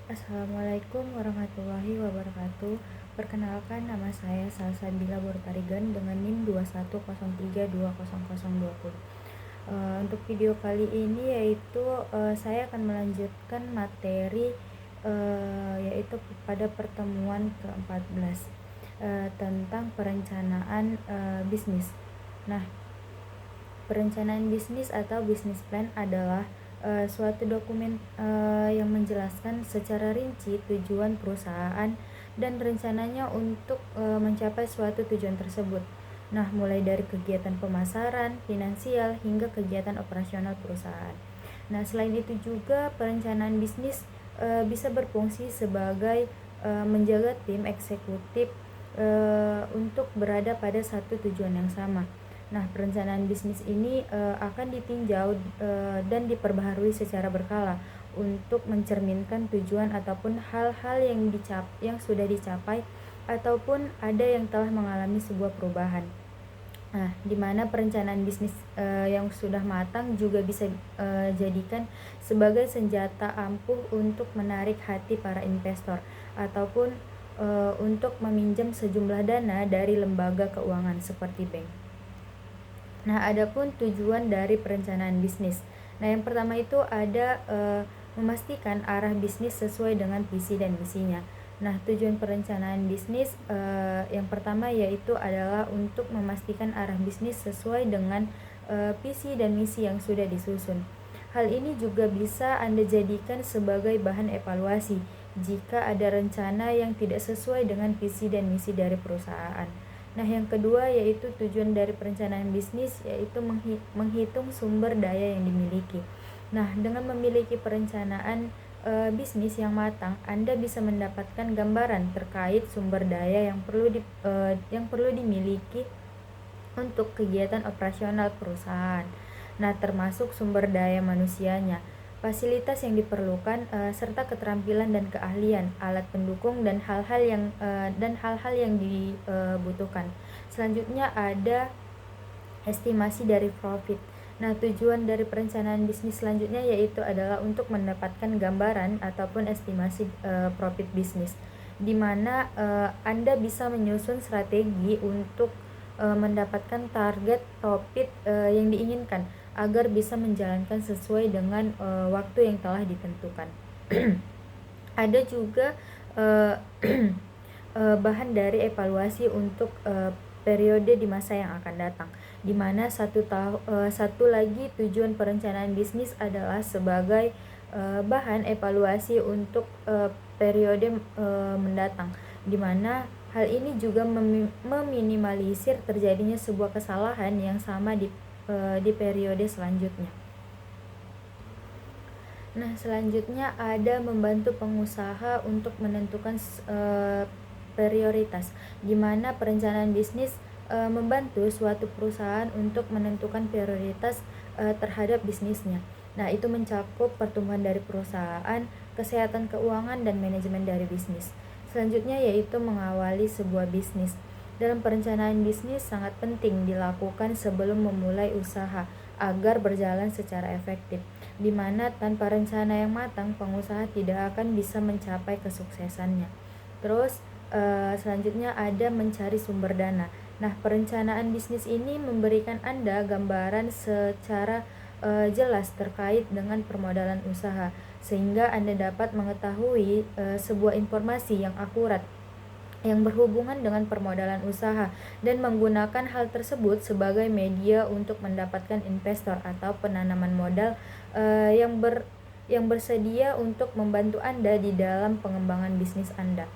Assalamualaikum warahmatullahi wabarakatuh. Perkenalkan, nama saya Salsabila Bortarigan dengan NIM 210320020. Untuk video kali ini yaitu saya akan melanjutkan materi yaitu pada pertemuan ke-14 tentang perencanaan bisnis. Nah, perencanaan bisnis atau business plan adalah suatu dokumen yang menjelaskan secara rinci tujuan perusahaan dan rencananya untuk mencapai suatu tujuan tersebut. Nah, mulai dari kegiatan pemasaran, finansial, hingga kegiatan operasional perusahaan. Nah, selain itu juga perencanaan bisnis bisa berfungsi sebagai menjaga tim eksekutif untuk berada pada satu tujuan yang sama. Nah, perencanaan bisnis ini akan ditinjau dan diperbaharui secara berkala untuk mencerminkan tujuan ataupun hal-hal yang sudah dicapai ataupun ada yang telah mengalami sebuah perubahan. Nah, di mana perencanaan bisnis yang sudah matang juga bisa jadikan sebagai senjata ampuh untuk menarik hati para investor ataupun untuk meminjam sejumlah dana dari lembaga keuangan seperti bank. Nah, adapun tujuan dari perencanaan bisnis. Nah, yang pertama itu ada memastikan arah bisnis sesuai dengan visi dan misinya. Nah, tujuan perencanaan bisnis yang pertama yaitu adalah untuk memastikan arah bisnis sesuai dengan visi dan misi yang sudah disusun. Hal ini juga bisa Anda jadikan sebagai bahan evaluasi jika ada rencana yang tidak sesuai dengan visi dan misi dari perusahaan. Nah, yang kedua yaitu tujuan dari perencanaan bisnis yaitu menghitung sumber daya yang dimiliki. Nah, dengan memiliki perencanaan bisnis yang matang, Anda bisa mendapatkan gambaran terkait sumber daya yang perlu dimiliki untuk kegiatan operasional perusahaan. Nah, termasuk sumber daya manusianya, fasilitas yang diperlukan serta keterampilan dan keahlian, alat pendukung dan hal-hal yang dibutuhkan. Selanjutnya ada estimasi dari profit. Nah, tujuan dari perencanaan bisnis selanjutnya yaitu adalah untuk mendapatkan gambaran ataupun estimasi profit bisnis, di mana Anda bisa menyusun strategi untuk mendapatkan target profit yang diinginkan agar bisa menjalankan sesuai dengan waktu yang telah ditentukan. Ada juga bahan dari evaluasi untuk periode di masa yang akan datang, di mana satu lagi tujuan perencanaan bisnis adalah sebagai bahan evaluasi untuk periode mendatang, di mana hal ini juga meminimalisir terjadinya sebuah kesalahan yang sama di periode selanjutnya. Nah, selanjutnya ada membantu pengusaha untuk menentukan prioritas, di mana perencanaan bisnis membantu suatu perusahaan untuk menentukan prioritas terhadap bisnisnya. Nah, itu mencakup pertumbuhan dari perusahaan, kesehatan keuangan, dan manajemen dari bisnis. Selanjutnya yaitu mengawali sebuah bisnis. Dalam perencanaan bisnis sangat penting dilakukan sebelum memulai usaha agar berjalan secara efektif, di mana tanpa rencana yang matang pengusaha tidak akan bisa mencapai kesuksesannya. Terus selanjutnya ada mencari sumber dana. Nah, perencanaan bisnis ini memberikan Anda gambaran secara jelas terkait dengan permodalan usaha, sehingga Anda dapat mengetahui sebuah informasi yang akurat yang berhubungan dengan permodalan usaha dan menggunakan hal tersebut sebagai media untuk mendapatkan investor atau penanaman modal yang bersedia untuk membantu Anda di dalam pengembangan bisnis Anda.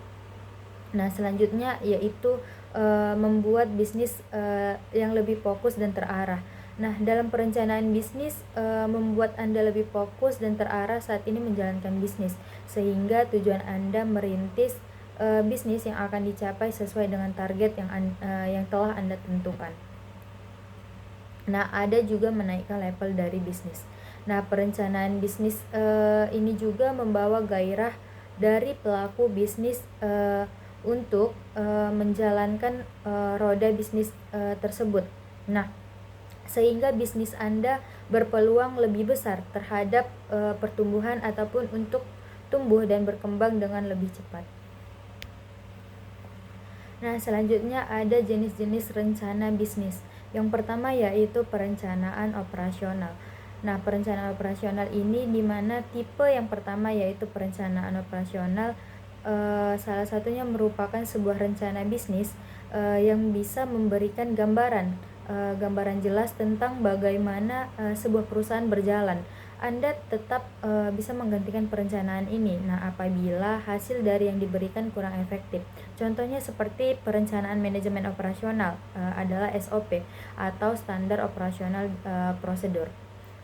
Nah, selanjutnya yaitu membuat bisnis yang lebih fokus dan terarah. Nah, dalam perencanaan bisnis membuat Anda lebih fokus dan terarah saat ini menjalankan bisnis, sehingga tujuan Anda merintis bisnis yang akan dicapai sesuai dengan target yang telah Anda tentukan. Nah, ada juga menaikkan level dari bisnis. Nah, perencanaan bisnis ini juga membawa gairah dari pelaku bisnis untuk menjalankan roda bisnis tersebut. Nah, sehingga bisnis Anda berpeluang lebih besar terhadap pertumbuhan ataupun untuk tumbuh dan berkembang dengan lebih cepat. Nah, selanjutnya ada jenis-jenis rencana bisnis. Yang pertama yaitu perencanaan operasional. Nah, perencanaan operasional ini di mana tipe yang pertama yaitu perencanaan operasional, salah satunya merupakan sebuah rencana bisnis yang bisa memberikan gambaran jelas tentang bagaimana sebuah perusahaan berjalan. Anda tetap bisa menggantikan perencanaan ini. Nah, apabila hasil dari yang diberikan kurang efektif. Contohnya seperti perencanaan manajemen operasional adalah SOP atau standar operasional prosedur.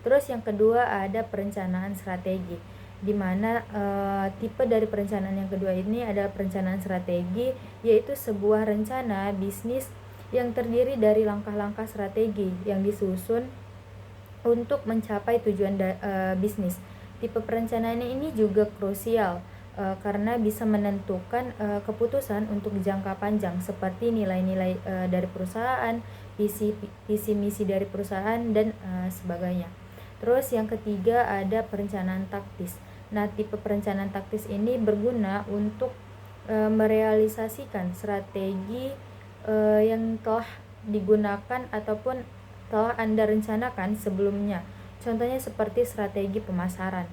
Terus yang kedua ada perencanaan strategi, di mana tipe dari perencanaan yang kedua ini adalah perencanaan strategi, yaitu sebuah rencana bisnis yang terdiri dari langkah-langkah strategi yang disusun untuk mencapai tujuan bisnis. Tipe perencanaan ini juga krusial karena bisa menentukan keputusan untuk jangka panjang seperti nilai-nilai dari perusahaan, visi misi dari perusahaan dan sebagainya. Terus yang ketiga ada perencanaan taktis. Nah, tipe perencanaan taktis ini berguna untuk merealisasikan strategi yang telah digunakan ataupun telah Anda rencanakan sebelumnya. Contohnya seperti strategi pemasaran.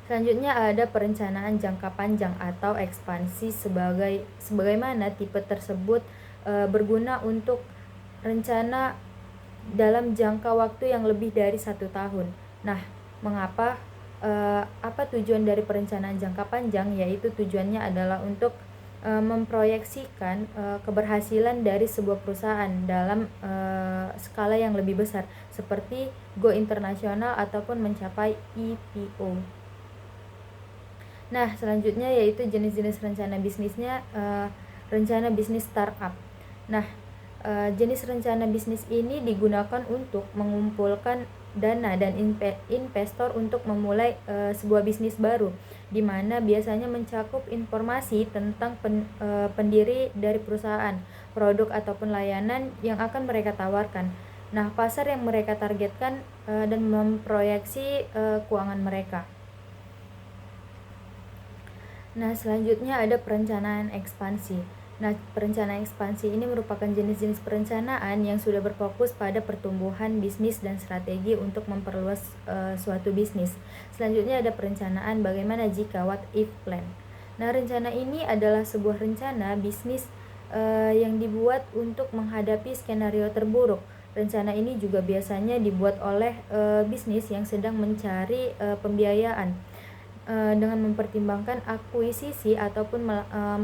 Selanjutnya ada perencanaan jangka panjang atau ekspansi sebagaimana tipe tersebut berguna untuk rencana dalam jangka waktu yang lebih dari 1 tahun. Nah, mengapa? Apa tujuan dari perencanaan jangka panjang? Yaitu tujuannya adalah untuk memproyeksikan keberhasilan dari sebuah perusahaan dalam skala yang lebih besar seperti go internasional ataupun mencapai IPO. Nah, selanjutnya yaitu jenis-jenis rencana bisnisnya, rencana bisnis startup. Nah, jenis rencana bisnis ini digunakan untuk mengumpulkan dana dan investor untuk memulai sebuah bisnis baru, di mana biasanya mencakup informasi tentang pendiri dari perusahaan, produk ataupun layanan yang akan mereka tawarkan. Nah, pasar yang mereka targetkan dan memproyeksi keuangan mereka. Nah, selanjutnya ada perencanaan ekspansi. Nah, perencanaan ekspansi ini merupakan jenis-jenis perencanaan yang sudah berfokus pada pertumbuhan bisnis dan strategi untuk memperluas suatu bisnis. Selanjutnya ada perencanaan bagaimana jika, what if plan. Nah, rencana ini adalah sebuah rencana bisnis yang dibuat untuk menghadapi skenario terburuk. Rencana ini juga biasanya dibuat oleh bisnis yang sedang mencari pembiayaan dengan mempertimbangkan akuisisi ataupun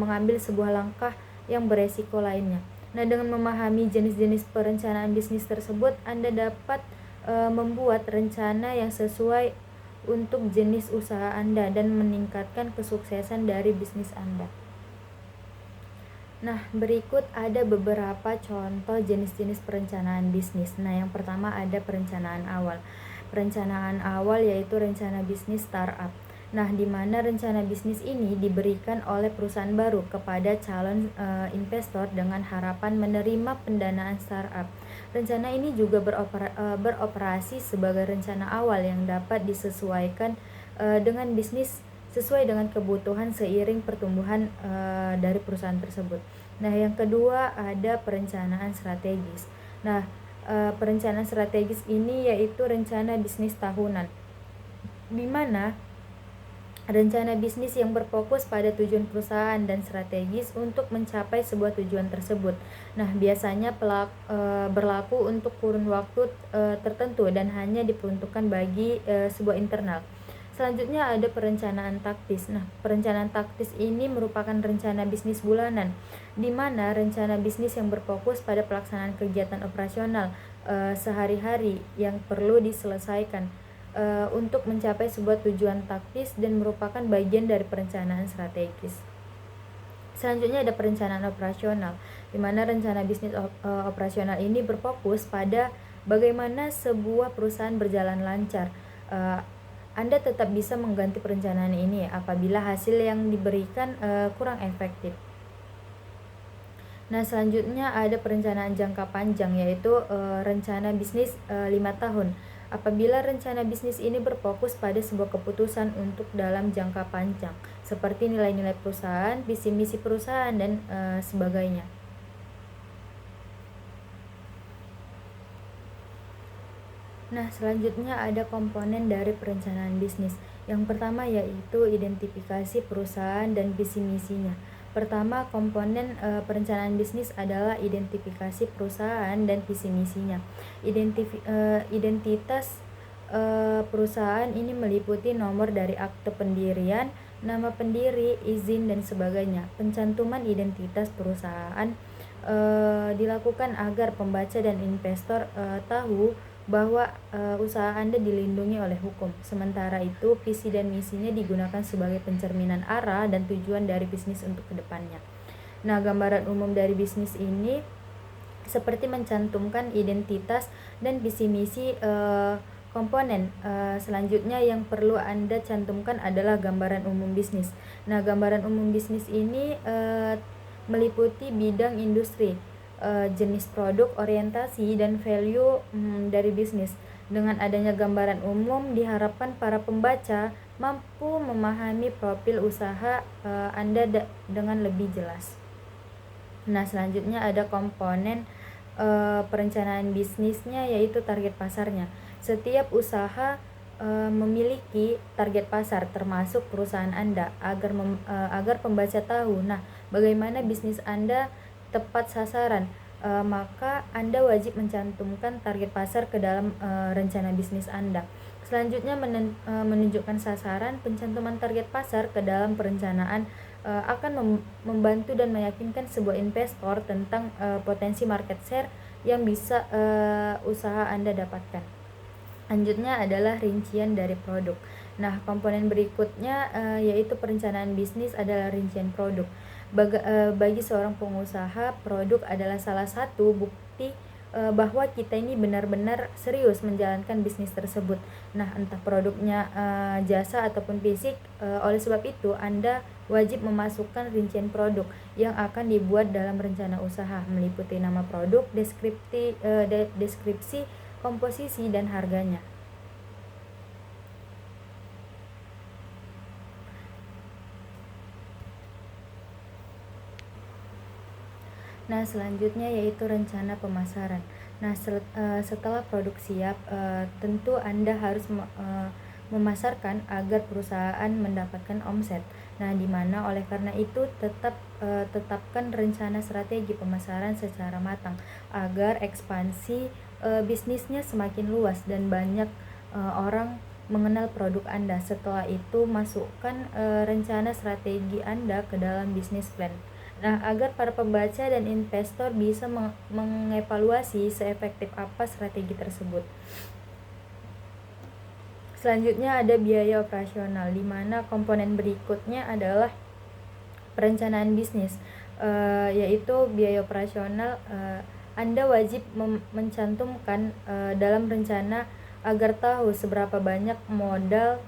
mengambil sebuah langkah yang beresiko lainnya. Nah, dengan memahami jenis-jenis perencanaan bisnis tersebut, Anda dapat membuat rencana yang sesuai untuk jenis usaha Anda dan meningkatkan kesuksesan dari bisnis Anda. Nah, berikut ada beberapa contoh jenis-jenis perencanaan bisnis. Nah, yang pertama ada perencanaan awal. Perencanaan awal yaitu rencana bisnis startup. Nah, di mana rencana bisnis ini diberikan oleh perusahaan baru kepada calon investor dengan harapan menerima pendanaan startup. Rencana ini juga beroperasi sebagai rencana awal yang dapat disesuaikan dengan bisnis sesuai dengan kebutuhan seiring pertumbuhan dari perusahaan tersebut. Nah, yang kedua ada perencanaan strategis. Nah, perencanaan strategis ini yaitu rencana bisnis tahunan, di mana rencana bisnis yang berfokus pada tujuan perusahaan dan strategis untuk mencapai sebuah tujuan tersebut. Nah, biasanya berlaku untuk kurun waktu tertentu dan hanya diperuntukkan bagi sebuah internal. Selanjutnya ada perencanaan taktis. Nah, perencanaan taktis ini merupakan rencana bisnis bulanan, di mana rencana bisnis yang berfokus pada pelaksanaan kegiatan operasional sehari-hari yang perlu diselesaikan untuk mencapai sebuah tujuan taktis dan merupakan bagian dari perencanaan strategis. Selanjutnya ada perencanaan operasional, di mana rencana bisnis operasional ini berfokus pada bagaimana sebuah perusahaan berjalan lancar. Anda tetap bisa mengganti perencanaan ini apabila hasil yang diberikan kurang efektif. Nah, selanjutnya ada perencanaan jangka panjang yaitu rencana bisnis 5 tahun. Apabila rencana bisnis ini berfokus pada sebuah keputusan untuk dalam jangka panjang, seperti nilai-nilai perusahaan, visi misi perusahaan, dan sebagainya. Nah, selanjutnya ada komponen dari perencanaan bisnis. Yang pertama yaitu identifikasi perusahaan dan visi misinya. Pertama, komponen perencanaan bisnis adalah identifikasi perusahaan dan visi misinya. Identitas perusahaan ini meliputi nomor dari akte pendirian, nama pendiri, izin, dan sebagainya. Pencantuman identitas perusahaan dilakukan agar pembaca dan investor tahu bahwa usaha Anda dilindungi oleh hukum. Sementara itu, visi dan misinya digunakan sebagai pencerminan arah dan tujuan dari bisnis untuk kedepannya. Nah, gambaran umum dari bisnis ini seperti mencantumkan identitas dan visi misi komponen. Selanjutnya yang perlu Anda cantumkan adalah gambaran umum bisnis. Nah, gambaran umum bisnis ini meliputi bidang industri, jenis produk, orientasi, dan value dari bisnis. Dengan adanya gambaran umum, diharapkan para pembaca mampu memahami profil usaha Anda dengan lebih jelas. Nah, selanjutnya ada komponen perencanaan bisnisnya, yaitu target pasarnya. Setiap usaha memiliki target pasar, termasuk perusahaan Anda, agar pembaca tahu, nah, bagaimana bisnis Anda tepat sasaran. Maka Anda wajib mencantumkan target pasar ke dalam rencana bisnis Anda. Selanjutnya menunjukkan sasaran. Pencantuman target pasar ke dalam perencanaan akan membantu dan meyakinkan sebuah investor tentang potensi market share yang bisa usaha Anda dapatkan. Selanjutnya adalah rincian dari produk. Nah, komponen berikutnya yaitu perencanaan bisnis adalah rincian produk. Bagi seorang pengusaha, produk adalah salah satu bukti bahwa kita ini benar-benar serius menjalankan bisnis tersebut. Nah, entah produknya jasa ataupun fisik. Oleh sebab itu, Anda wajib memasukkan rincian produk yang akan dibuat dalam rencana usaha, meliputi nama produk, deskripsi, komposisi, dan harganya. Nah, selanjutnya yaitu rencana pemasaran. Nah, setelah produk siap, tentu Anda harus memasarkan agar perusahaan mendapatkan omset. Nah, di mana oleh karena itu tetapkan rencana strategi pemasaran secara matang agar ekspansi bisnisnya semakin luas dan banyak orang mengenal produk Anda. Setelah itu, masukkan rencana strategi Anda ke dalam bisnis plan. Nah, agar para pembaca dan investor bisa mengevaluasi seefektif apa strategi tersebut. Selanjutnya ada biaya operasional, di mana komponen berikutnya adalah perencanaan bisnis, yaitu biaya operasional. Anda wajib mencantumkan dalam rencana agar tahu seberapa banyak modal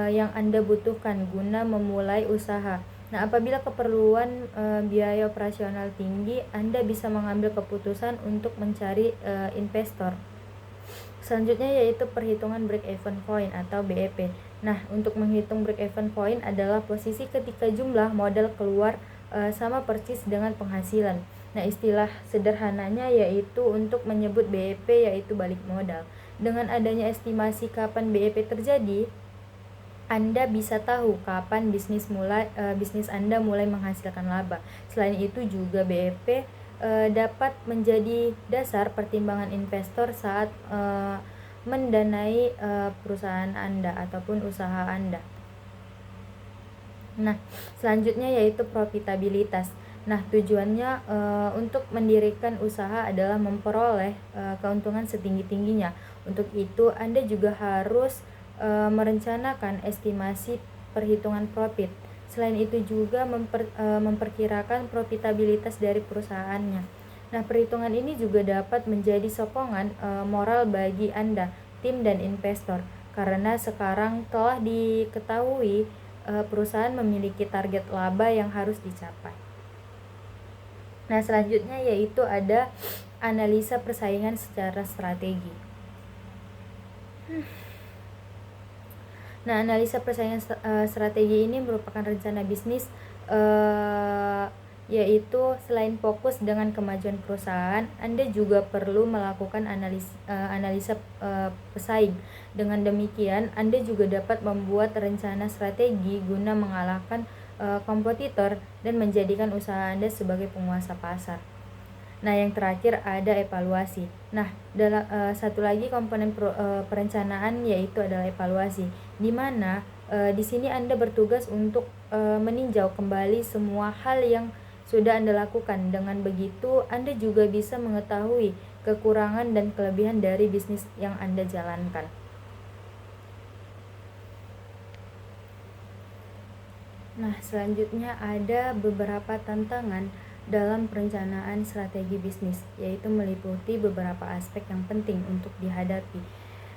yang Anda butuhkan guna memulai usaha. Nah, apabila keperluan biaya operasional tinggi, Anda bisa mengambil keputusan untuk mencari investor. Selanjutnya yaitu perhitungan break-even point atau BEP. Nah, untuk menghitung break-even point adalah posisi ketika jumlah modal keluar sama persis dengan penghasilan. Nah, istilah sederhananya yaitu untuk menyebut BEP yaitu balik modal. Dengan adanya estimasi kapan BEP terjadi, Anda bisa tahu kapan bisnis Anda mulai menghasilkan laba. Selain itu juga BEP dapat menjadi dasar pertimbangan investor saat mendanai perusahaan Anda ataupun usaha Anda. Nah, selanjutnya yaitu profitabilitas. Nah, tujuannya untuk mendirikan usaha adalah memperoleh keuntungan setinggi-tingginya. Untuk itu, Anda juga harus merencanakan estimasi perhitungan profit. Selain itu juga memperkirakan profitabilitas dari perusahaannya. Nah, perhitungan ini juga dapat menjadi sokongan moral bagi Anda, tim, dan investor. Karena sekarang telah diketahui perusahaan memiliki target laba yang harus dicapai. Nah, selanjutnya yaitu ada analisa persaingan secara strategi. Nah, analisa persaingan strategi ini merupakan rencana bisnis, uh, yaitu selain fokus dengan kemajuan perusahaan, Anda juga perlu melakukan analisa pesaing. Dengan demikian, Anda juga dapat membuat rencana strategi guna mengalahkan kompetitor dan menjadikan usaha Anda sebagai penguasa pasar. Nah, yang terakhir ada evaluasi. Nah, satu lagi komponen perencanaan yaitu adalah evaluasi, di mana di sini Anda bertugas untuk meninjau kembali semua hal yang sudah Anda lakukan. Dengan begitu, Anda juga bisa mengetahui kekurangan dan kelebihan dari bisnis yang Anda jalankan. Nah, selanjutnya ada beberapa tantangan dalam perencanaan strategi bisnis, yaitu meliputi beberapa aspek yang penting untuk dihadapi.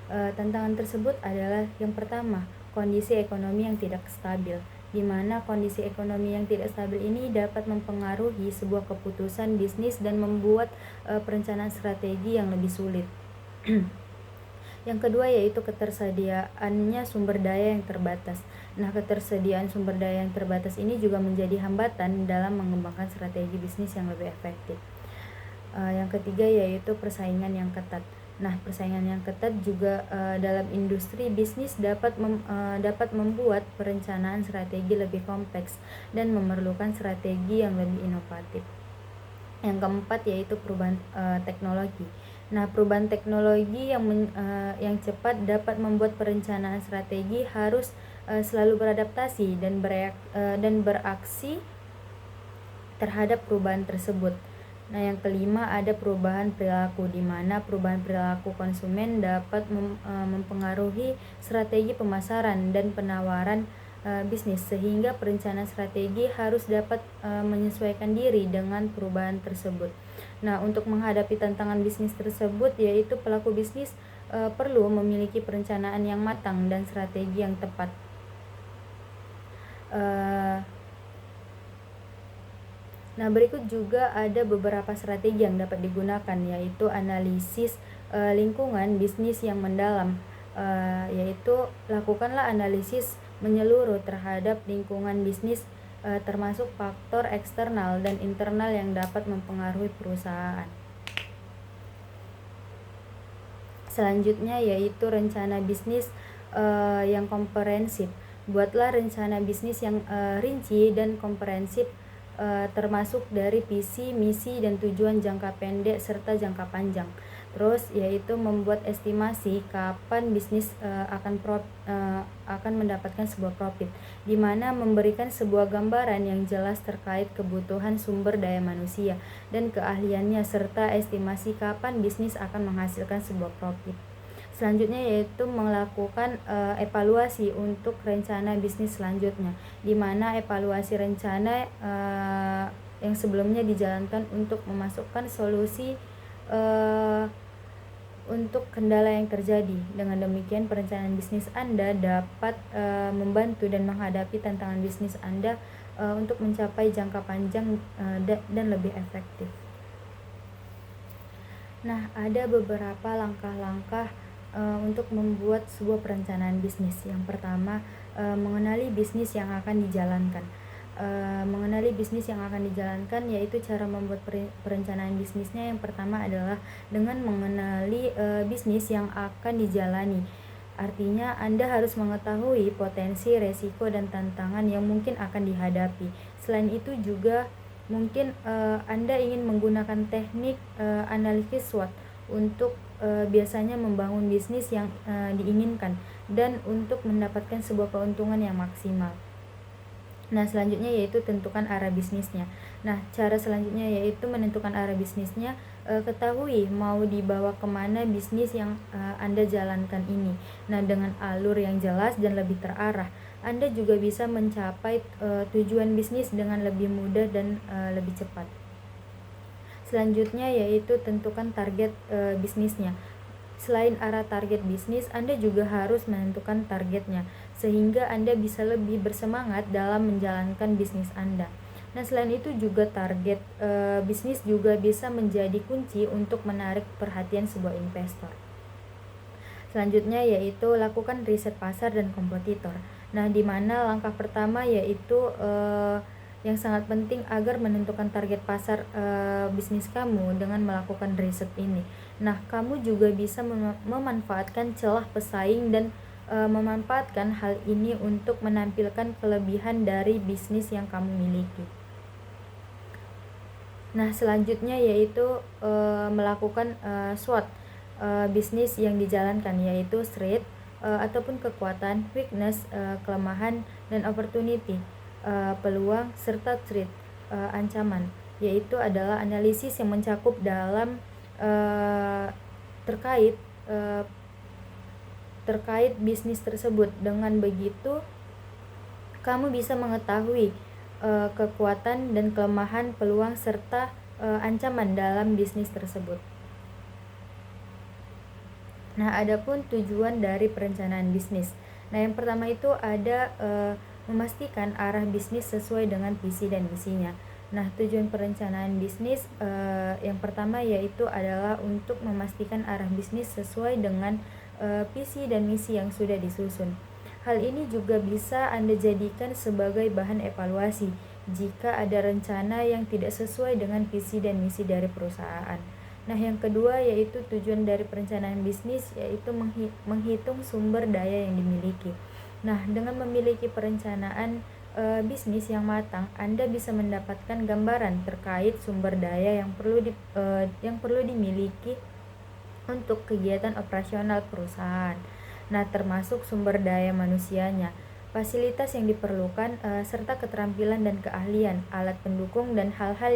Tantangan tersebut adalah yang pertama, kondisi ekonomi yang tidak stabil, di mana kondisi ekonomi yang tidak stabil ini dapat mempengaruhi sebuah keputusan bisnis dan membuat perencanaan strategi yang lebih sulit. Yang kedua yaitu ketersediaannya sumber daya yang terbatas. Nah, ketersediaan sumber daya yang terbatas ini juga menjadi hambatan dalam mengembangkan strategi bisnis yang lebih efektif. Yang ketiga yaitu persaingan yang ketat. Nah, persaingan yang ketat juga dalam industri bisnis dapat membuat perencanaan strategi lebih kompleks dan memerlukan strategi yang lebih inovatif. Yang keempat yaitu perubahan teknologi. Nah, perubahan teknologi yang cepat dapat membuat perencanaan strategi harus selalu beradaptasi dan beraksi terhadap perubahan tersebut. Nah, yang kelima ada perubahan perilaku, di mana perubahan perilaku konsumen dapat mempengaruhi strategi pemasaran dan penawaran bisnis, sehingga perencanaan strategi harus dapat menyesuaikan diri dengan perubahan tersebut. Nah, untuk menghadapi tantangan bisnis tersebut, yaitu pelaku bisnis perlu memiliki perencanaan yang matang dan strategi yang tepat. Nah, berikut juga ada beberapa strategi yang dapat digunakan, yaitu analisis lingkungan bisnis yang mendalam, yaitu lakukanlah analisis menyeluruh terhadap lingkungan bisnis, termasuk faktor eksternal dan internal yang dapat mempengaruhi perusahaan. Selanjutnya yaitu rencana bisnis yang komprehensif. Buatlah rencana bisnis yang rinci dan komprehensif, termasuk dari visi, misi, dan tujuan jangka pendek serta jangka panjang. Terus yaitu membuat estimasi kapan bisnis akan mendapatkan sebuah profit, di mana memberikan sebuah gambaran yang jelas terkait kebutuhan sumber daya manusia dan keahliannya, serta estimasi kapan bisnis akan menghasilkan sebuah profit. Selanjutnya yaitu melakukan evaluasi untuk rencana bisnis selanjutnya, di mana evaluasi rencana yang sebelumnya dijalankan untuk memasukkan solusi untuk kendala yang terjadi. Dengan demikian, perencanaan bisnis Anda dapat membantu dan menghadapi tantangan bisnis Anda untuk mencapai jangka panjang dan lebih efektif. Nah, ada beberapa langkah-langkah untuk membuat sebuah perencanaan bisnis. Yang pertama, mengenali bisnis yang akan dijalankan. Mengenali bisnis yang akan dijalankan yaitu cara membuat perencanaan bisnisnya. Yang pertama adalah dengan mengenali bisnis yang akan dijalani. Artinya Anda harus mengetahui potensi, resiko, dan tantangan yang mungkin akan dihadapi. Selain itu juga mungkin Anda ingin menggunakan teknik analisis SWOT untuk biasanya membangun bisnis yang diinginkan dan untuk mendapatkan sebuah keuntungan yang maksimal. Nah, selanjutnya yaitu tentukan arah bisnisnya. Nah, cara selanjutnya yaitu menentukan arah bisnisnya. Ketahui mau dibawa kemana bisnis yang Anda jalankan ini. Nah, dengan alur yang jelas dan lebih terarah, Anda juga bisa mencapai tujuan bisnis dengan lebih mudah dan lebih cepat. Selanjutnya yaitu tentukan target bisnisnya. Selain arah target bisnis, Anda juga harus menentukan targetnya, sehingga Anda bisa lebih bersemangat dalam menjalankan bisnis Anda. Nah, selain itu juga target bisnis juga bisa menjadi kunci untuk menarik perhatian sebuah investor. Selanjutnya yaitu lakukan riset pasar dan kompetitor. Nah, di mana langkah pertama yaitu yang sangat penting agar menentukan target pasar bisnis kamu dengan melakukan riset ini. Nah, kamu juga bisa memanfaatkan celah pesaing dan memanfaatkan hal ini untuk menampilkan kelebihan dari bisnis yang kamu miliki. Nah, selanjutnya yaitu melakukan SWOT bisnis yang dijalankan, yaitu strength ataupun kekuatan, weakness kelemahan, dan opportunity peluang, serta threat ancaman, yaitu adalah analisis yang mencakup dalam terkait terkait bisnis tersebut. Dengan begitu kamu bisa mengetahui kekuatan dan kelemahan, peluang, serta ancaman dalam bisnis tersebut. Nah, adapun tujuan dari perencanaan bisnis. Nah, yang pertama itu ada memastikan arah bisnis sesuai dengan visi dan misinya. Nah, tujuan perencanaan bisnis yang pertama yaitu adalah untuk memastikan arah bisnis sesuai dengan visi dan misi yang sudah disusun. Hal ini juga bisa Anda jadikan sebagai bahan evaluasi jika ada rencana yang tidak sesuai dengan visi dan misi dari perusahaan. Nah, yang kedua yaitu tujuan dari perencanaan bisnis yaitu menghitung sumber daya yang dimiliki. Nah, dengan memiliki perencanaan bisnis yang matang, Anda bisa mendapatkan gambaran terkait sumber daya yang perlu dimiliki untuk kegiatan operasional perusahaan. Nah, termasuk sumber daya manusianya, fasilitas yang diperlukan serta keterampilan dan keahlian, alat pendukung dan hal-hal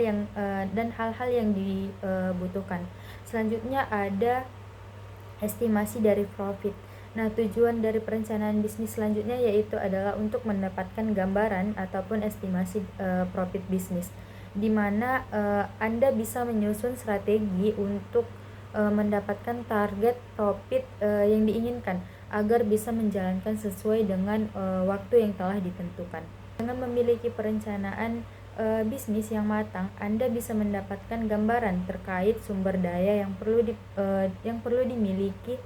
yang dibutuhkan. Selanjutnya ada estimasi dari profit. Nah, tujuan dari perencanaan bisnis selanjutnya yaitu adalah untuk mendapatkan gambaran ataupun estimasi profit bisnis, di mana Anda bisa menyusun strategi untuk mendapatkan target profit yang diinginkan agar bisa menjalankan sesuai dengan waktu yang telah ditentukan. Dengan memiliki perencanaan bisnis yang matang, Anda bisa mendapatkan gambaran terkait sumber daya yang perlu dimiliki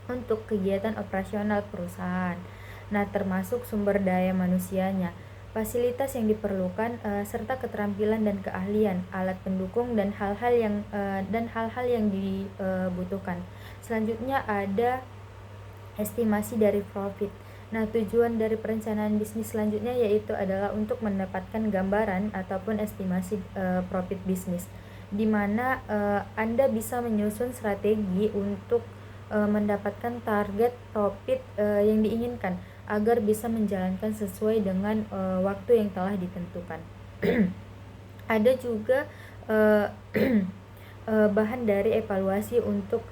untuk kegiatan operasional perusahaan. Nah, termasuk sumber daya manusianya, fasilitas yang diperlukan serta keterampilan dan keahlian, alat pendukung dan hal-hal yang dibutuhkan. Selanjutnya ada estimasi dari profit. Nah, tujuan dari perencanaan bisnis selanjutnya yaitu adalah untuk mendapatkan gambaran ataupun estimasi profit bisnis, di mana Anda bisa menyusun strategi untuk mendapatkan target profit yang diinginkan agar bisa menjalankan sesuai dengan waktu yang telah ditentukan. Ada juga bahan dari evaluasi untuk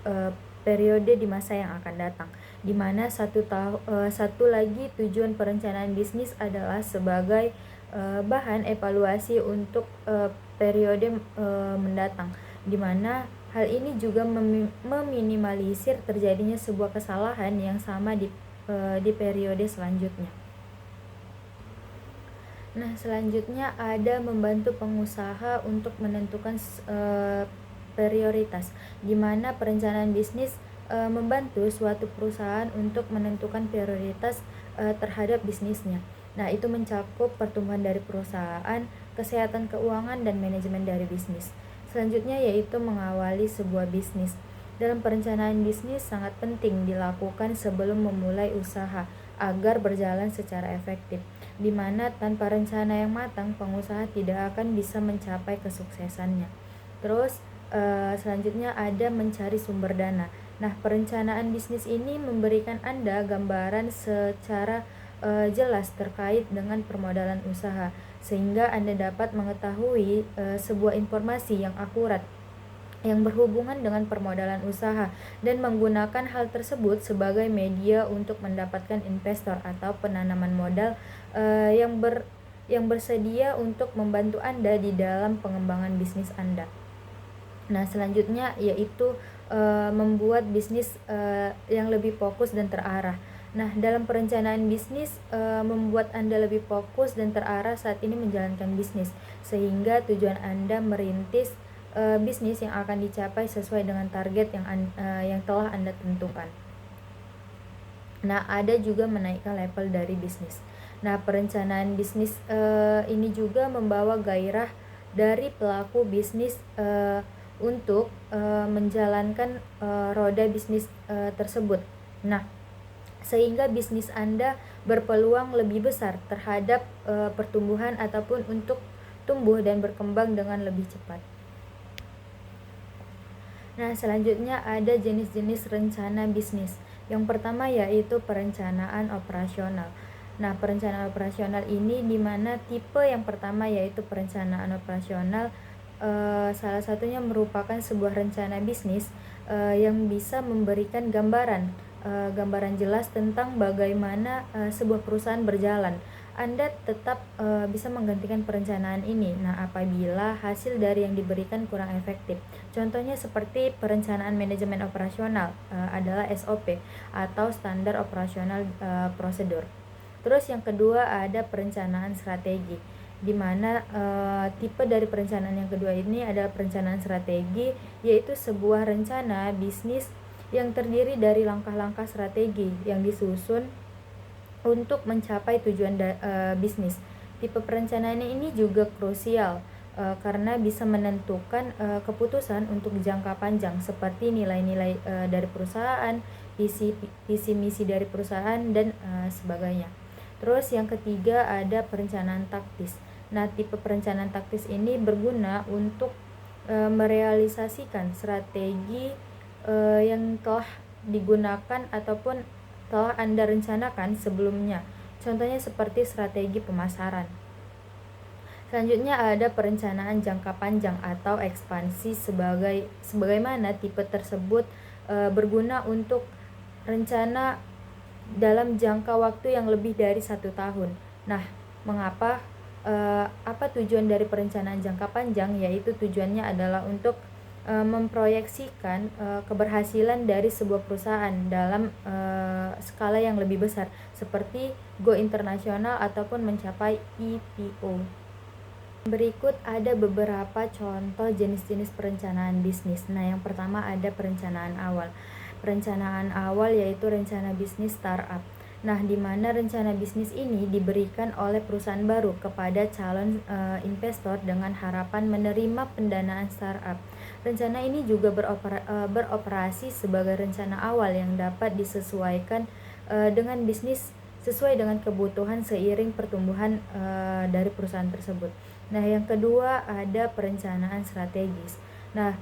periode di masa yang akan datang, di mana satu lagi tujuan perencanaan bisnis adalah sebagai bahan evaluasi untuk periode mendatang, di mana hal ini juga meminimalisir terjadinya sebuah kesalahan yang sama di periode selanjutnya. Nah, selanjutnya ada membantu pengusaha untuk menentukan prioritas, di mana perencanaan bisnis membantu suatu perusahaan untuk menentukan prioritas terhadap bisnisnya. Nah, itu mencakup pertumbuhan dari perusahaan, kesehatan keuangan, dan manajemen dari bisnis. Selanjutnya yaitu mengawali sebuah bisnis. Dalam perencanaan bisnis sangat penting dilakukan sebelum memulai usaha agar berjalan secara efektif, di mana tanpa rencana yang matang pengusaha tidak akan bisa mencapai kesuksesannya. Terus selanjutnya ada mencari sumber dana. Nah, perencanaan bisnis ini memberikan Anda gambaran secara jelas terkait dengan permodalan usaha, sehingga Anda dapat mengetahui sebuah informasi yang akurat yang berhubungan dengan permodalan usaha dan menggunakan hal tersebut sebagai media untuk mendapatkan investor atau penanaman modal yang bersedia untuk membantu Anda di dalam pengembangan bisnis Anda. Nah, selanjutnya yaitu membuat bisnis yang lebih fokus dan terarah. Nah, dalam perencanaan bisnis membuat Anda lebih fokus dan terarah saat ini menjalankan bisnis, sehingga tujuan Anda merintis bisnis yang akan dicapai sesuai dengan target yang telah Anda tentukan. Nah, ada juga menaikkan level dari bisnis. Nah, perencanaan bisnis ini juga membawa gairah dari pelaku bisnis untuk menjalankan roda bisnis tersebut. Nah, sehingga bisnis Anda berpeluang lebih besar terhadap pertumbuhan ataupun untuk tumbuh dan berkembang dengan lebih cepat. Nah, selanjutnya ada jenis-jenis rencana bisnis. Yang pertama yaitu perencanaan operasional. Nah, perencanaan operasional ini di mana tipe yang pertama yaitu perencanaan operasional, salah satunya merupakan sebuah rencana bisnis yang bisa memberikan gambaran jelas tentang bagaimana sebuah perusahaan berjalan. Anda tetap bisa menggantikan perencanaan ini. Nah, apabila hasil dari yang diberikan kurang efektif. Contohnya seperti perencanaan manajemen operasional adalah SOP atau standar operasional prosedur. Terus yang kedua ada perencanaan strategi, di mana tipe dari perencanaan yang kedua ini adalah perencanaan strategi, yaitu sebuah rencana bisnis yang terdiri dari langkah-langkah strategi yang disusun untuk mencapai tujuan bisnis. Tipe perencanaan ini juga krusial karena bisa menentukan keputusan untuk jangka panjang seperti nilai-nilai dari perusahaan, visi misi dari perusahaan dan sebagainya. Terus yang ketiga ada perencanaan taktis. Nah, tipe perencanaan taktis ini berguna untuk merealisasikan strategi yang telah digunakan ataupun telah Anda rencanakan sebelumnya. Contohnya seperti strategi pemasaran. Selanjutnya ada perencanaan jangka panjang atau ekspansi sebagaimana tipe tersebut berguna untuk rencana dalam jangka waktu yang lebih dari 1 tahun. Nah, mengapa? Apa tujuan dari perencanaan jangka panjang? Yaitu tujuannya adalah untuk memproyeksikan keberhasilan dari sebuah perusahaan dalam skala yang lebih besar seperti go internasional ataupun mencapai IPO. Berikut ada beberapa contoh jenis-jenis perencanaan bisnis. Nah, yang pertama ada perencanaan awal. Perencanaan awal yaitu rencana bisnis startup. Nah, di mana rencana bisnis ini diberikan oleh perusahaan baru kepada calon investor dengan harapan menerima pendanaan startup. Rencana ini juga beroperasi sebagai rencana awal yang dapat disesuaikan dengan bisnis sesuai dengan kebutuhan seiring pertumbuhan dari perusahaan tersebut. Nah, yang kedua ada perencanaan strategis. Nah,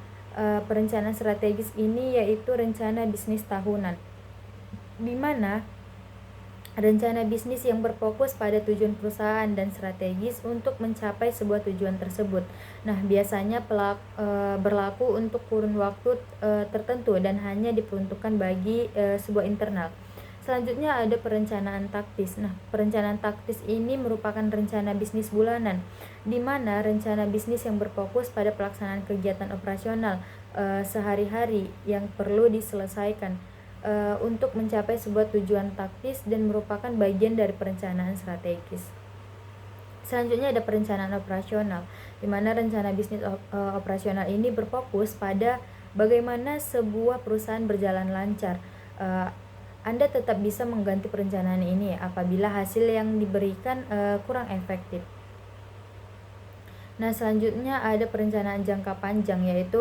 perencanaan strategis ini yaitu rencana bisnis tahunan, di mana rencana bisnis yang berfokus pada tujuan perusahaan dan strategis untuk mencapai sebuah tujuan tersebut. Nah, biasanya berlaku untuk kurun waktu tertentu dan hanya diperuntukkan bagi sebuah internal. Selanjutnya ada perencanaan taktis. Nah, perencanaan taktis ini merupakan rencana bisnis bulanan, di mana rencana bisnis yang berfokus pada pelaksanaan kegiatan operasional sehari-hari yang perlu diselesaikan untuk mencapai sebuah tujuan taktis dan merupakan bagian dari perencanaan strategis. Selanjutnya ada perencanaan operasional, di mana rencana bisnis operasional ini berfokus pada bagaimana sebuah perusahaan berjalan lancar. Anda tetap bisa mengganti perencanaan ini apabila hasil yang diberikan kurang efektif. Nah, selanjutnya ada perencanaan jangka panjang, yaitu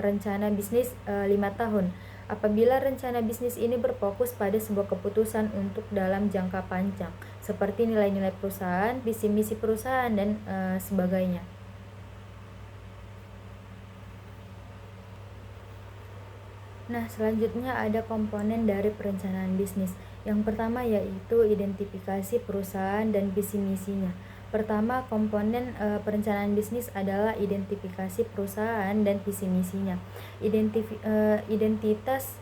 rencana bisnis 5 tahun. Apabila rencana bisnis ini berfokus pada sebuah keputusan untuk dalam jangka panjang, seperti nilai-nilai perusahaan, visi misi perusahaan, dan sebagainya. Nah, selanjutnya ada komponen dari perencanaan bisnis. Yang pertama yaitu identifikasi perusahaan dan visi misinya. Pertama, komponen perencanaan bisnis adalah identifikasi perusahaan dan visi misinya. Identitas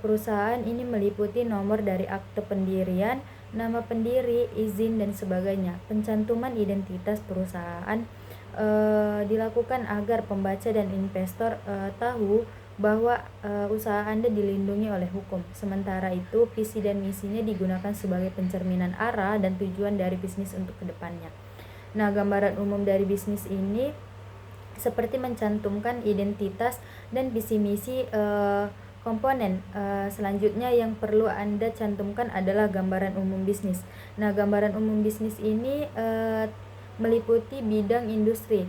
perusahaan ini meliputi nomor dari akte pendirian, nama pendiri, izin, dan sebagainya. Pencantuman identitas perusahaan dilakukan agar pembaca dan investor tahu bahwa usaha Anda dilindungi oleh hukum. Sementara itu, visi dan misinya digunakan sebagai pencerminan arah dan tujuan dari bisnis untuk kedepannya. Nah, gambaran umum dari bisnis ini seperti mencantumkan identitas dan visi misi komponen selanjutnya yang perlu Anda cantumkan adalah gambaran umum bisnis. Nah, gambaran umum bisnis ini meliputi bidang industri,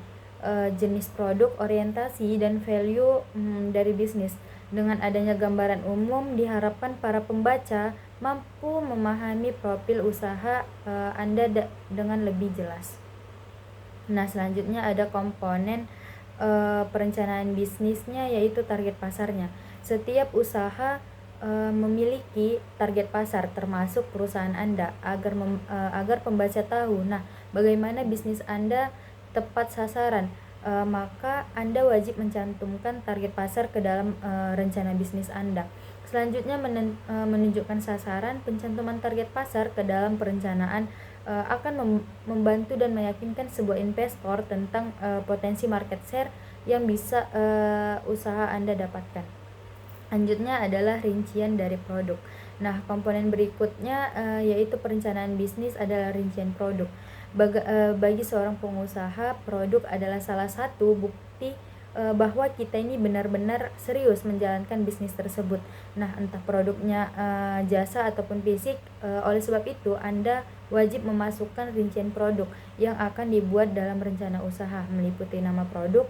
jenis produk, orientasi, dan value dari bisnis. Dengan adanya gambaran umum, diharapkan para pembaca mampu memahami profil usaha Anda dengan lebih jelas. Nah, selanjutnya ada komponen perencanaan bisnisnya, yaitu target pasarnya. Setiap usaha memiliki target pasar, termasuk perusahaan Anda, agar pembaca tahu, nah, bagaimana bisnis Anda tepat sasaran. Maka Anda wajib mencantumkan target pasar ke dalam rencana bisnis Anda. Selanjutnya menunjukkan sasaran. Pencantuman target pasar ke dalam perencanaan akan membantu dan meyakinkan sebuah investor tentang potensi market share yang bisa usaha Anda dapatkan. Selanjutnya adalah rincian dari produk. Nah, komponen berikutnya yaitu perencanaan bisnis adalah rincian produk. Bagi seorang pengusaha, produk adalah salah satu bukti bahwa kita ini benar-benar serius menjalankan bisnis tersebut. Nah, entah produknya jasa ataupun fisik. Oleh sebab itu, Anda wajib memasukkan rincian produk yang akan dibuat dalam rencana usaha, meliputi nama produk,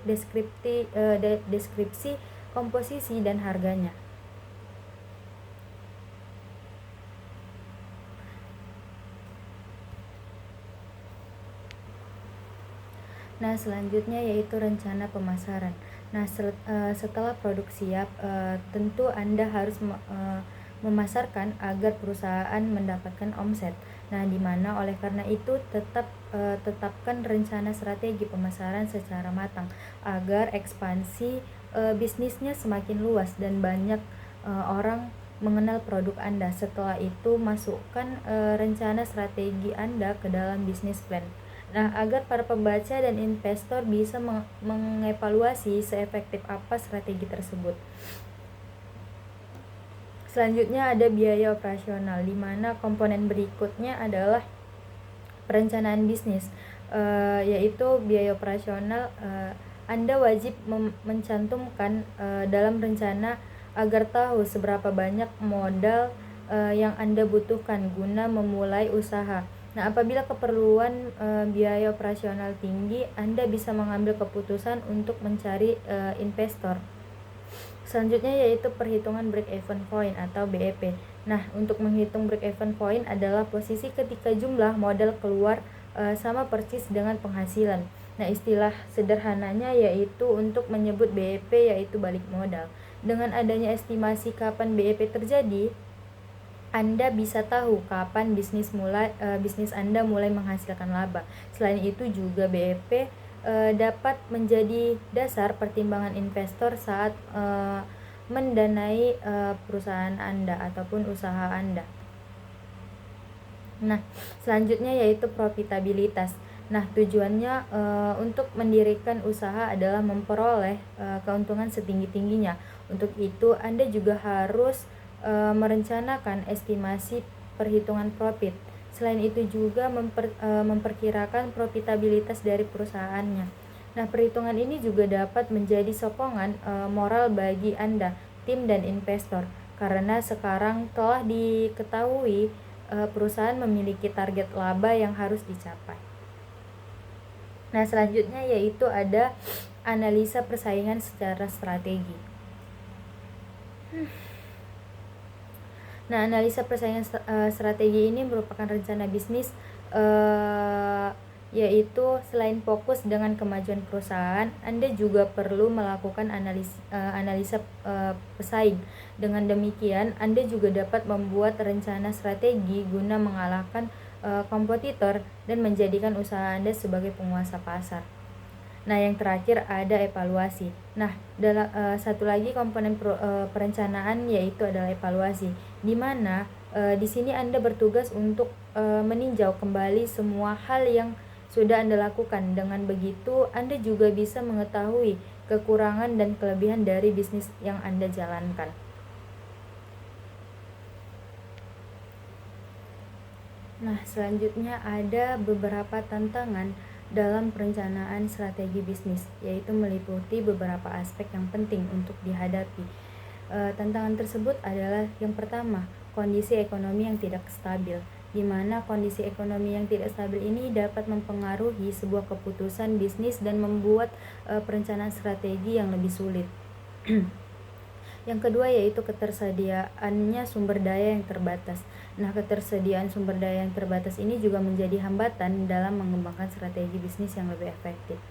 deskripsi, komposisi, dan harganya. Nah, selanjutnya yaitu rencana pemasaran. Nah, setelah produk siap, tentu Anda harus memasarkan agar perusahaan mendapatkan omset. Nah, di mana oleh karena itu tetapkan rencana strategi pemasaran secara matang agar ekspansi bisnisnya semakin luas dan banyak orang mengenal produk Anda. Setelah itu, masukkan rencana strategi Anda ke dalam bisnis plan. Nah, agar para pembaca dan investor bisa mengevaluasi seefektif apa strategi tersebut. Selanjutnya ada biaya operasional, di mana komponen berikutnya adalah perencanaan bisnis, yaitu biaya operasional. Anda wajib mencantumkan dalam rencana agar tahu seberapa banyak modal yang Anda butuhkan guna memulai usaha. Nah, apabila keperluan biaya operasional tinggi, Anda bisa mengambil keputusan untuk mencari investor. Selanjutnya yaitu perhitungan break-even point atau BEP. Nah, untuk menghitung break-even point adalah posisi ketika jumlah modal keluar sama persis dengan penghasilan. Nah, istilah sederhananya yaitu untuk menyebut BEP yaitu balik modal. Dengan adanya estimasi kapan BEP terjadi, Anda bisa tahu kapan bisnis Anda mulai menghasilkan laba. Selain itu juga BEP dapat menjadi dasar pertimbangan investor saat mendanai perusahaan Anda ataupun usaha Anda. Nah, selanjutnya yaitu profitabilitas. Nah, tujuannya untuk mendirikan usaha adalah memperoleh keuntungan setinggi-tingginya. Untuk itu, Anda juga harus merencanakan estimasi perhitungan profit. Selain itu juga memperkirakan profitabilitas dari perusahaannya. Nah, perhitungan ini juga dapat menjadi sokongan moral bagi Anda, tim dan investor, karena sekarang telah diketahui perusahaan memiliki target laba yang harus dicapai. Nah, selanjutnya yaitu ada analisa persaingan secara strategi. Nah, analisa persaingan strategi ini merupakan rencana bisnis yaitu selain fokus dengan kemajuan perusahaan, Anda juga perlu melakukan analisa pesaing. Dengan demikian, Anda juga dapat membuat rencana strategi guna mengalahkan kompetitor dan menjadikan usaha Anda sebagai penguasa pasar. Nah, yang terakhir ada evaluasi. Nah, satu lagi komponen perencanaan yaitu adalah evaluasi, di mana di sini Anda bertugas untuk meninjau kembali semua hal yang sudah Anda lakukan. Dengan begitu, Anda juga bisa mengetahui kekurangan dan kelebihan dari bisnis yang Anda jalankan. Nah, selanjutnya ada beberapa tantangan dalam perencanaan strategi bisnis, yaitu meliputi beberapa aspek yang penting untuk dihadapi. Tantangan tersebut adalah yang pertama, kondisi ekonomi yang tidak stabil, di mana kondisi ekonomi yang tidak stabil ini dapat mempengaruhi sebuah keputusan bisnis dan membuat perencanaan strategi yang lebih sulit. Yang kedua yaitu ketersediaannya sumber daya yang terbatas. Nah, ketersediaan sumber daya yang terbatas ini juga menjadi hambatan dalam mengembangkan strategi bisnis yang lebih efektif.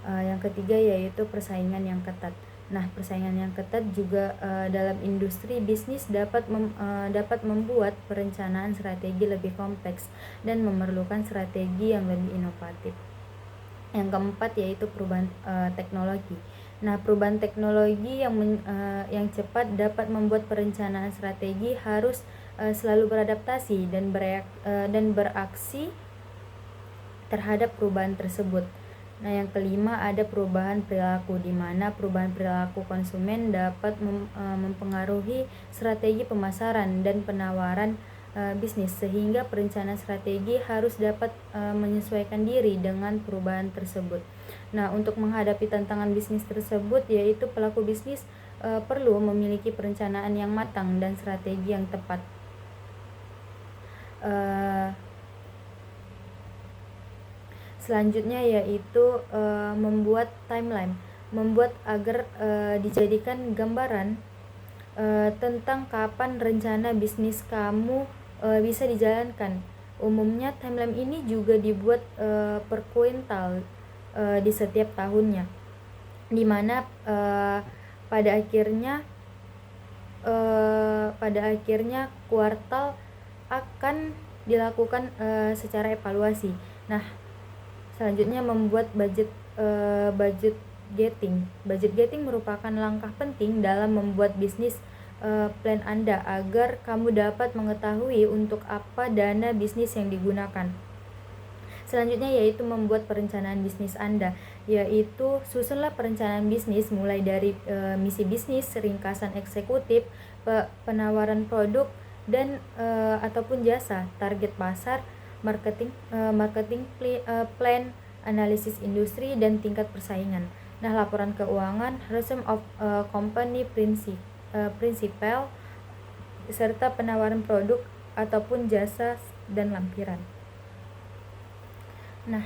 Yang ketiga yaitu persaingan yang ketat. Nah, persaingan yang ketat juga dalam industri bisnis dapat membuat perencanaan strategi lebih kompleks dan memerlukan strategi yang lebih inovatif. Yang keempat yaitu perubahan teknologi. Nah, perubahan teknologi yang cepat dapat membuat perencanaan strategi harus selalu beradaptasi dan beraksi terhadap perubahan tersebut. Nah, yang kelima ada perubahan perilaku, di mana perubahan perilaku konsumen dapat mempengaruhi strategi pemasaran dan penawaran bisnis, sehingga perencanaan strategi harus dapat menyesuaikan diri dengan perubahan tersebut. Nah, untuk menghadapi tantangan bisnis tersebut, yaitu pelaku bisnis perlu memiliki perencanaan yang matang dan strategi yang tepat. Selanjutnya yaitu membuat timeline, membuat agar dijadikan gambaran tentang kapan rencana bisnis kamu bisa dijalankan. Umumnya timeline ini juga dibuat per kuintal di setiap tahunnya, di mana pada akhirnya kuartal akan dilakukan secara evaluasi. Nah, selanjutnya membuat budget gating. Budget gating merupakan langkah penting dalam membuat bisnis plan Anda agar kamu dapat mengetahui untuk apa dana bisnis yang digunakan. Selanjutnya yaitu membuat perencanaan bisnis Anda, yaitu susunlah perencanaan bisnis mulai dari misi bisnis, ringkasan eksekutif, penawaran produk dan ataupun jasa, target pasar, marketing plan, analisis industri dan tingkat persaingan. Nah, laporan keuangan, resume of company principal, serta penawaran produk ataupun jasa dan lampiran. Nah,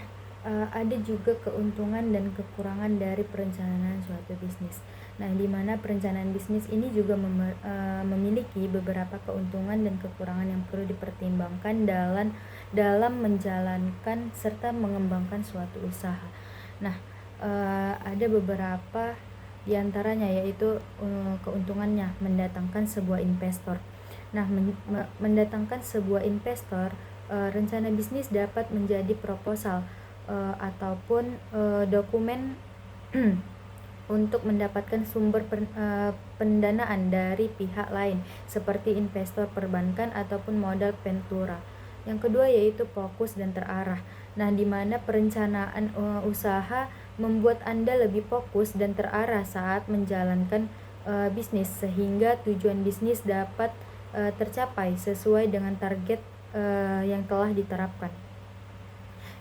ada juga keuntungan dan kekurangan dari perencanaan suatu bisnis. Nah, di mana perencanaan bisnis ini juga memiliki beberapa keuntungan dan kekurangan yang perlu dipertimbangkan dalam menjalankan serta mengembangkan suatu usaha. Nah, ada beberapa diantaranya yaitu keuntungannya mendatangkan sebuah investor. Nah, mendatangkan sebuah investor, rencana bisnis dapat menjadi proposal ataupun dokumen untuk mendapatkan sumber pendanaan dari pihak lain seperti investor perbankan ataupun modal ventura. Yang kedua yaitu fokus dan terarah. Nah, di mana perencanaan usaha membuat Anda lebih fokus dan terarah saat menjalankan bisnis, sehingga tujuan bisnis dapat tercapai sesuai dengan target yang telah diterapkan.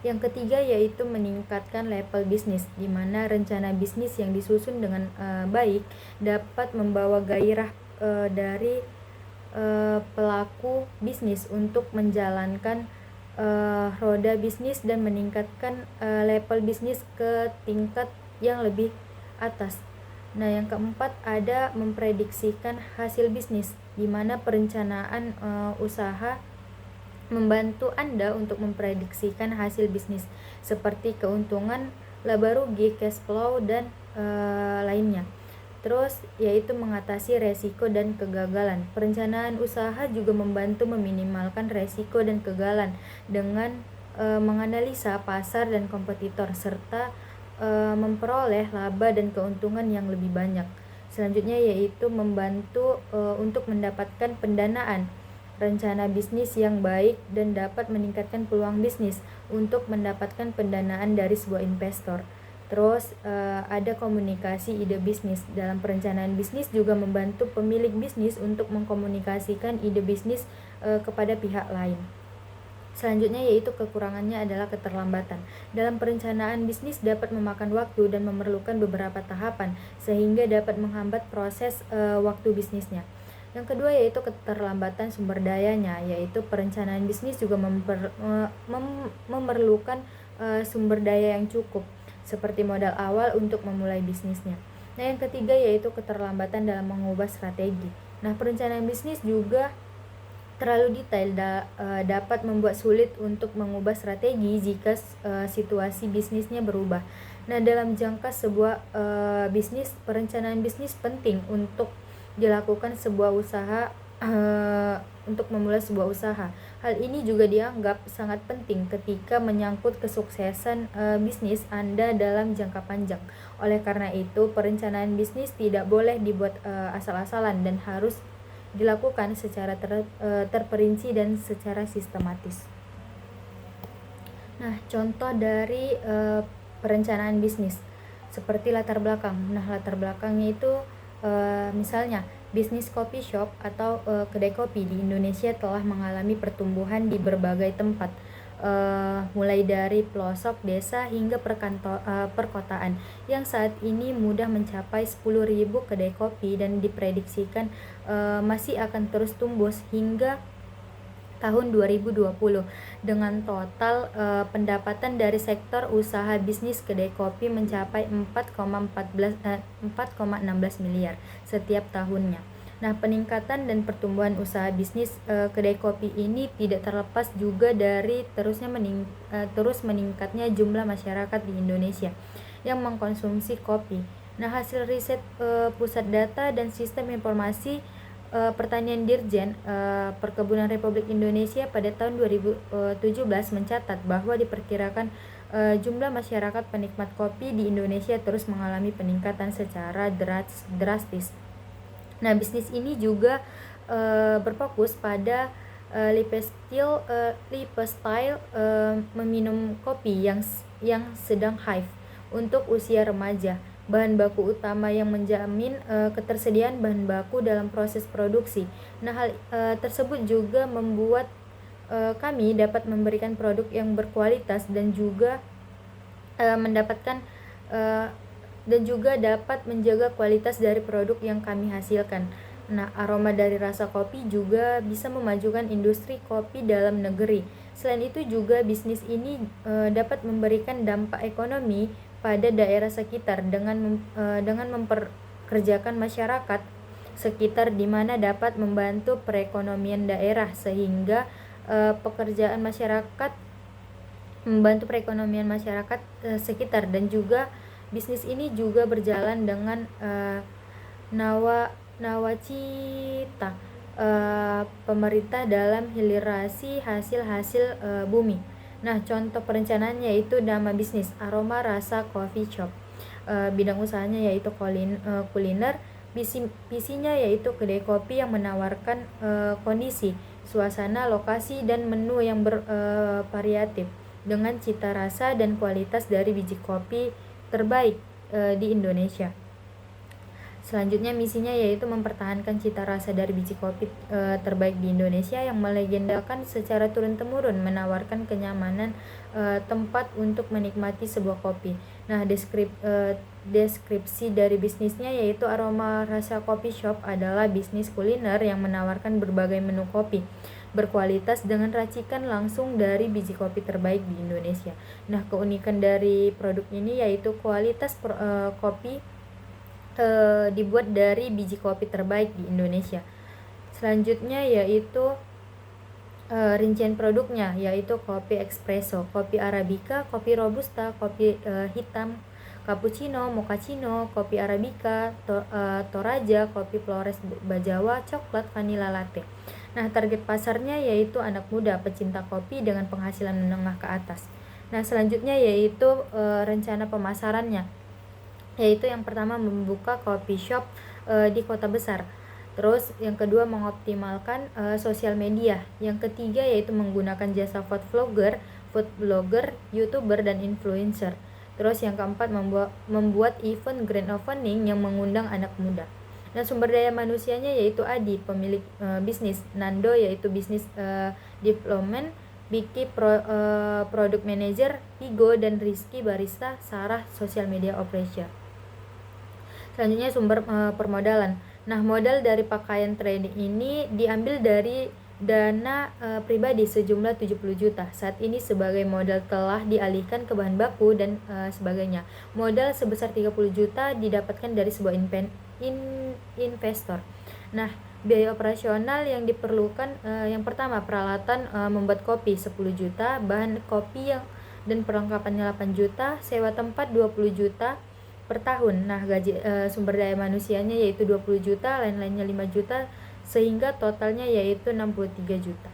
Yang ketiga yaitu meningkatkan level bisnis, di mana rencana bisnis yang disusun dengan baik dapat membawa gairah dari pelaku bisnis untuk menjalankan roda bisnis dan meningkatkan level bisnis ke tingkat yang lebih atas. Nah, yang keempat ada memprediksikan hasil bisnis, di mana perencanaan usaha membantu Anda untuk memprediksikan hasil bisnis seperti keuntungan, laba rugi, cash flow dan lainnya. Terus yaitu mengatasi resiko dan kegagalan. Perencanaan usaha juga membantu meminimalkan resiko dan kegagalan dengan menganalisa pasar dan kompetitor serta memperoleh laba dan keuntungan yang lebih banyak. Selanjutnya yaitu membantu untuk mendapatkan pendanaan. Rencana bisnis yang baik dan dapat meningkatkan peluang bisnis untuk mendapatkan pendanaan dari sebuah investor. Terus ada komunikasi ide bisnis. Dalam perencanaan bisnis juga membantu pemilik bisnis untuk mengkomunikasikan ide bisnis kepada pihak lain. Selanjutnya yaitu kekurangannya adalah keterlambatan. Dalam perencanaan bisnis dapat memakan waktu dan memerlukan beberapa tahapan sehingga dapat menghambat proses waktu bisnisnya. Yang kedua yaitu keterlambatan sumber dayanya, yaitu perencanaan bisnis juga memerlukan sumber daya yang cukup seperti modal awal untuk memulai bisnisnya. Nah, yang ketiga yaitu keterlambatan dalam mengubah strategi. Nah, perencanaan bisnis juga terlalu detail dapat membuat sulit untuk mengubah strategi jika situasi bisnisnya berubah. Nah, dalam jangka sebuah bisnis, perencanaan bisnis penting untuk dilakukan sebuah usaha untuk memulai sebuah usaha. Hal ini juga dianggap sangat penting ketika menyangkut kesuksesan bisnis Anda dalam jangka panjang. Oleh karena itu, perencanaan bisnis tidak boleh dibuat asal-asalan dan harus dilakukan secara terperinci dan secara sistematis. Nah, contoh dari perencanaan bisnis seperti latar belakang. Nah, latar belakangnya itu misalnya bisnis coffee shop atau kedai kopi di Indonesia telah mengalami pertumbuhan di berbagai tempat, mulai dari pelosok desa hingga perkotaan, yang saat ini mudah mencapai 10.000 kedai kopi dan diprediksikan masih akan terus tumbuh hingga tahun 2020 dengan total pendapatan dari sektor usaha bisnis kedai kopi mencapai 4,16 miliar setiap tahunnya. Nah, peningkatan dan pertumbuhan usaha bisnis kedai kopi ini tidak terlepas juga dari terus meningkatnya jumlah masyarakat di Indonesia yang mengkonsumsi kopi. Nah, hasil riset Pusat Data dan Sistem Informasi Pertanian Dirjen Perkebunan Republik Indonesia pada tahun 2017 mencatat bahwa diperkirakan jumlah masyarakat penikmat kopi di Indonesia terus mengalami peningkatan secara drastis. Nah, bisnis ini juga berfokus pada lifestyle meminum kopi yang sedang hype untuk usia remaja. Bahan baku utama yang menjamin ketersediaan bahan baku dalam proses produksi. Nah, hal tersebut juga membuat kami dapat memberikan produk yang berkualitas dan juga dapat menjaga kualitas dari produk yang kami hasilkan. Nah, aroma dari rasa kopi juga bisa memajukan industri kopi dalam negeri. Selain itu juga bisnis ini dapat memberikan dampak ekonomi pada daerah sekitar dengan memperkerjakan masyarakat sekitar di mana dapat membantu perekonomian daerah sehingga membantu perekonomian masyarakat sekitar, dan juga bisnis ini juga berjalan dengan nawacita pemerintah dalam hilisasi hasil bumi. Nah, contoh perencanaannya yaitu nama bisnis Aroma Rasa Coffee Shop. Bidang usahanya yaitu kuliner. Visinya yaitu kedai kopi yang menawarkan kondisi, suasana, lokasi, dan menu yang bervariatif dengan cita rasa dan kualitas dari biji kopi terbaik di Indonesia. Selanjutnya misinya yaitu mempertahankan cita rasa dari biji kopi terbaik di Indonesia yang melegendakan secara turun-temurun, menawarkan kenyamanan tempat untuk menikmati sebuah kopi. Nah, deskripsi dari bisnisnya yaitu Aroma Rasa Coffee Shop adalah bisnis kuliner yang menawarkan berbagai menu kopi berkualitas dengan racikan langsung dari biji kopi terbaik di Indonesia. Nah, keunikan dari produk ini yaitu kualitas kopi dibuat dari biji kopi terbaik di Indonesia. Selanjutnya yaitu rincian produknya yaitu kopi espresso, kopi arabica, kopi robusta, kopi hitam, cappuccino, mochaccino, kopi arabica, toraja, kopi flores bajawa, coklat, vanilla latte. Nah, target pasarnya yaitu anak muda pecinta kopi dengan penghasilan menengah ke atas. Nah, selanjutnya yaitu rencana pemasarannya, yaitu yang pertama membuka coffee shop di kota besar. Terus yang kedua memoptimalkan sosial media. Yang ketiga yaitu menggunakan jasa food blogger, YouTuber, dan influencer. Terus yang keempat membuat event grand opening yang mengundang anak muda. Nah, sumber daya manusianya yaitu Adi, pemilik bisnis, Nando yaitu bisnis development, Vicky Product Manager, Igo dan Rizky Barista, Sarah Social Media Operation. Selanjutnya sumber permodalan. Nah, modal dari pakaian training ini diambil dari dana pribadi sejumlah 70 juta. Saat ini sebagai modal telah dialihkan ke bahan baku dan sebagainya. Modal sebesar 30 juta didapatkan dari sebuah investor. Nah, biaya operasional yang diperlukan yang pertama peralatan membuat kopi 10 juta, bahan kopi dan perlengkapannya 8 juta, sewa tempat 20 juta per tahun. Nah, gaji sumber daya manusianya yaitu 20 juta, lain-lainnya 5 juta, sehingga totalnya yaitu 63 juta.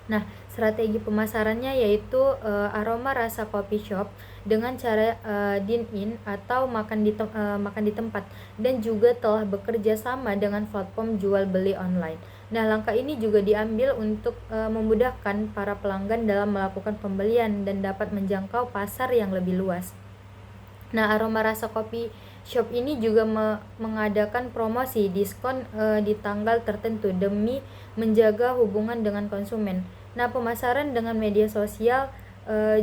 Nah, strategi pemasarannya yaitu aroma rasa coffee shop dengan cara dine-in atau makan di tempat, dan juga telah bekerja sama dengan platform jual beli online. Nah, langkah ini juga diambil untuk memudahkan para pelanggan dalam melakukan pembelian dan dapat menjangkau pasar yang lebih luas. Nah, aroma rasa kopi shop ini juga mengadakan promosi diskon di tanggal tertentu demi menjaga hubungan dengan konsumen. Nah, pemasaran dengan media sosial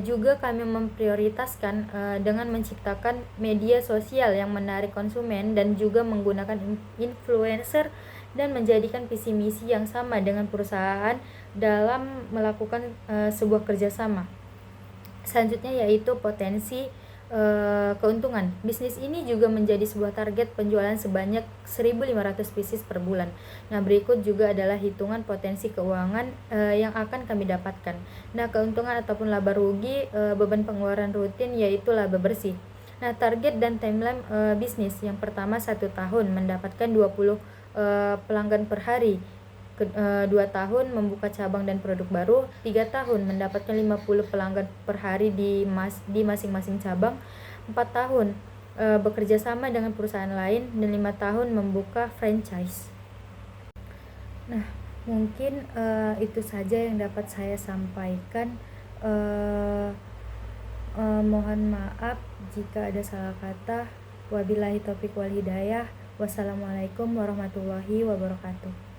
juga kami memprioritaskan dengan menciptakan media sosial yang menarik konsumen dan juga menggunakan influencer dan menjadikan visi misi yang sama dengan perusahaan dalam melakukan sebuah kerjasama. Selanjutnya yaitu potensi keuntungan. Bisnis ini juga menjadi sebuah target penjualan sebanyak 1.500 pieces per bulan. Nah, berikut juga adalah hitungan potensi keuangan yang akan kami dapatkan. Nah, keuntungan ataupun laba rugi, beban pengeluaran rutin yaitu laba bersih. Nah, target dan timeline bisnis. Yang pertama 1 tahun mendapatkan 20 pelanggan per hari. 2 tahun membuka cabang dan produk baru, 3 tahun mendapatkan 50 pelanggan per hari di masing-masing cabang, 4 tahun bekerja sama dengan perusahaan lain, dan 5 tahun membuka franchise. Nah, mungkin itu saja yang dapat saya sampaikan. Mohon maaf jika ada salah kata. Wabillahi taufiq wal hidayah. Wassalamualaikum warahmatullahi wabarakatuh.